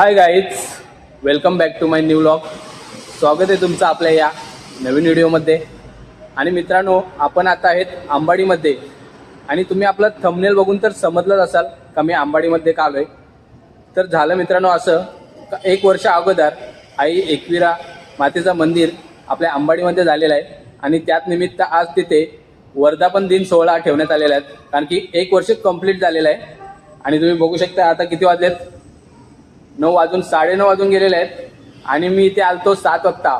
High guys, welcome back to my new vlog. स्वागत आहे तुमचं आपल्या या नवीन व्हिडिओमध्ये. आणि मित्रांनो, आपण आता आहेत आंबाडीमध्ये. आणि तुम्ही आपलं थंबनेल बघून तर समजलंच असाल का मी आंबाडीमध्ये का आलो आहे. तर झालं मित्रांनो असं, 1 वर्ष अगोदर आई एकविरा मातेचं मंदिर आपल्या आंबाडीमध्ये झालेलं आहे. आणि त्याच निमित्त आज तिथे वर्धापन दिन सोहळा ठेवण्यात आलेला आहे. कारण की 1 वर्ष कंप्लीट झालेलं आहे. आणि तुम्ही बघू शकता आता किती वाजलेत, 9 वाजून 9:30 वाजून गेलेले आहेत. आणि मी इथे आलतो 7 वाजता.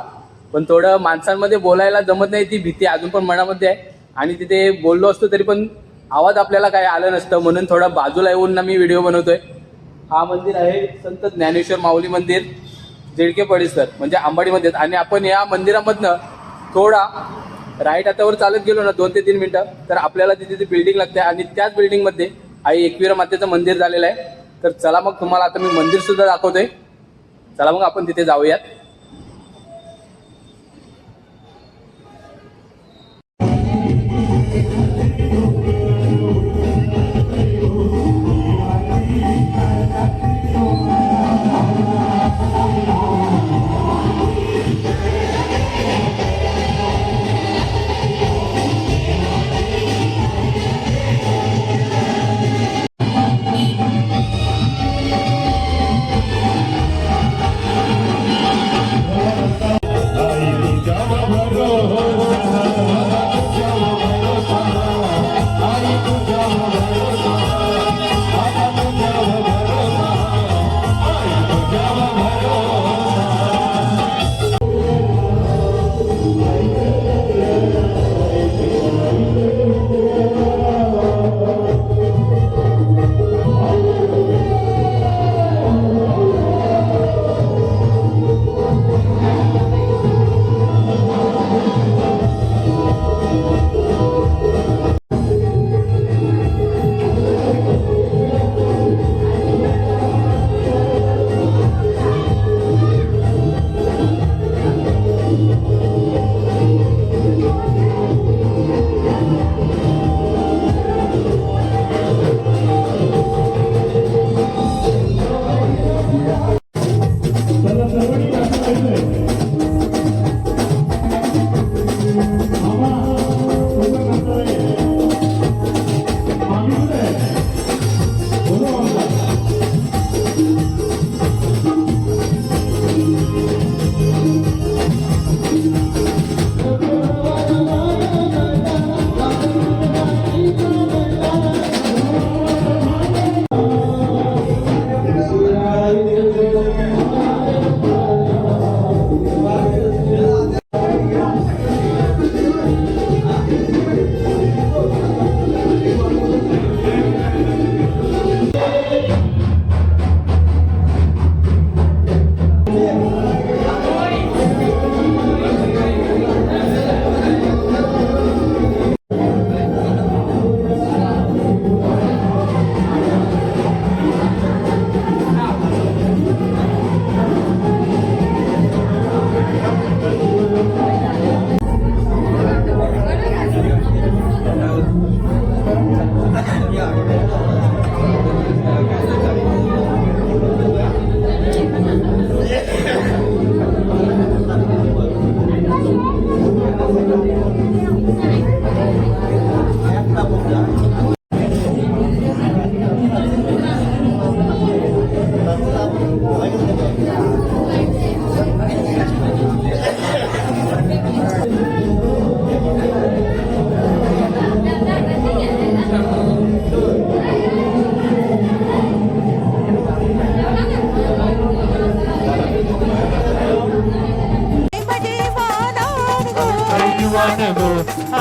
पण थोडं माणसांमध्ये बोलायला जमत नाही, ती भीती अजून पण मनामध्ये आहे. आणि तिथे बोललो असतो तरी पण आवाज आपल्याला काय आलं नसतं, म्हणून थोडं बाजूला येऊन ना मी व्हिडिओ बनवतोय. हा मंदिर आहे संत ज्ञानेश्वर माऊली मंदिर, जेडके पडिसर, म्हणजे आंबाडीमध्ये. आणि आपण या मंदिरामधनं थोडा राईट हातावर चालत गेलो ना 2 ते 3 मिनिटं, तर आपल्याला तिथे ती बिल्डिंग लागते. आणि त्याच बिल्डिंगमध्ये आई एकविरा मातेचं मंदिर झालेलं आहे. तर चला मग तुम्हाला आता मी मंदिर सुद्धा दाखवतोय. चला मग आपण तिथे जाऊयात.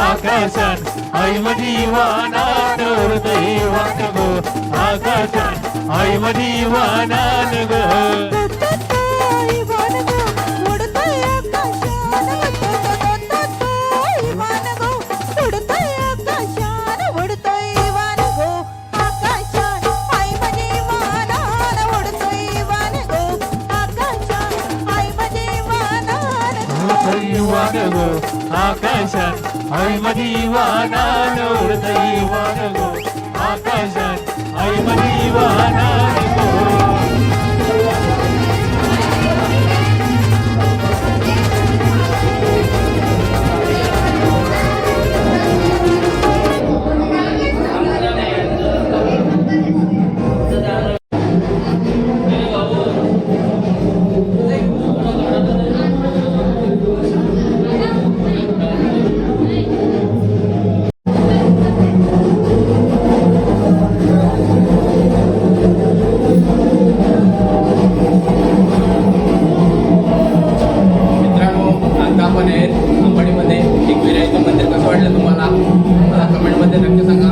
आकाशात आई मदीवाना नवर देवान गो, आकाशात आई मदीवानान गो. आकाशात आई मदीवाना नवर देवान गो, आकाशात आई मदीवाना गो. आहेत अंबाडीमध्ये एकविराईचं मंदिर. कसं वाटलं तुम्हाला मला कमेंटमध्ये नक्की सांगा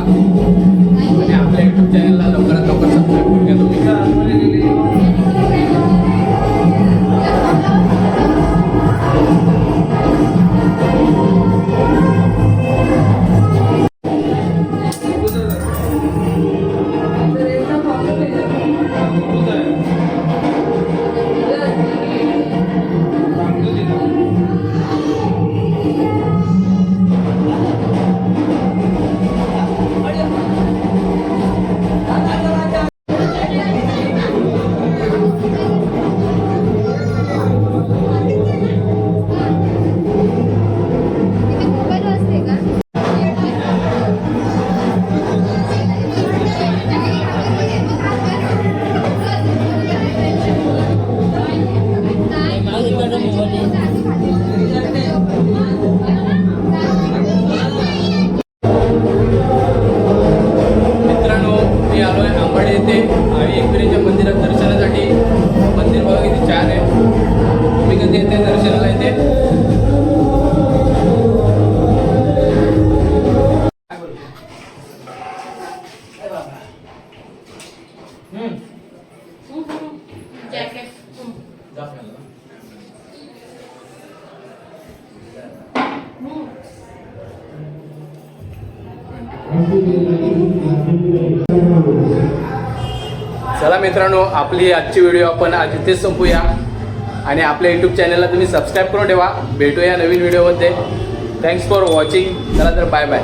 आणि आपल्या यूट्यूब चॅनलला लवकरात लवकर सबस्क्राईब करून घ्या तुम्ही. मित्रांनो, मी आलो आहे अंबाडी येथे आणि एकविरेच्या मंदिरात दर्शनासाठी. मंदिर बघा किती छान आहे. तुम्ही कधी येते दर्शनाला येते? चला मित्रांनो, आपली आजची व्हिडिओ आपण आज इथेच संपूया आणि आपल्या यूट्यूब चॅनलला तुम्ही सबस्क्राईब करून ठेवा. भेटूया नवीन व्हिडिओमध्ये. Thanks for watching. चला तर बाय बाय.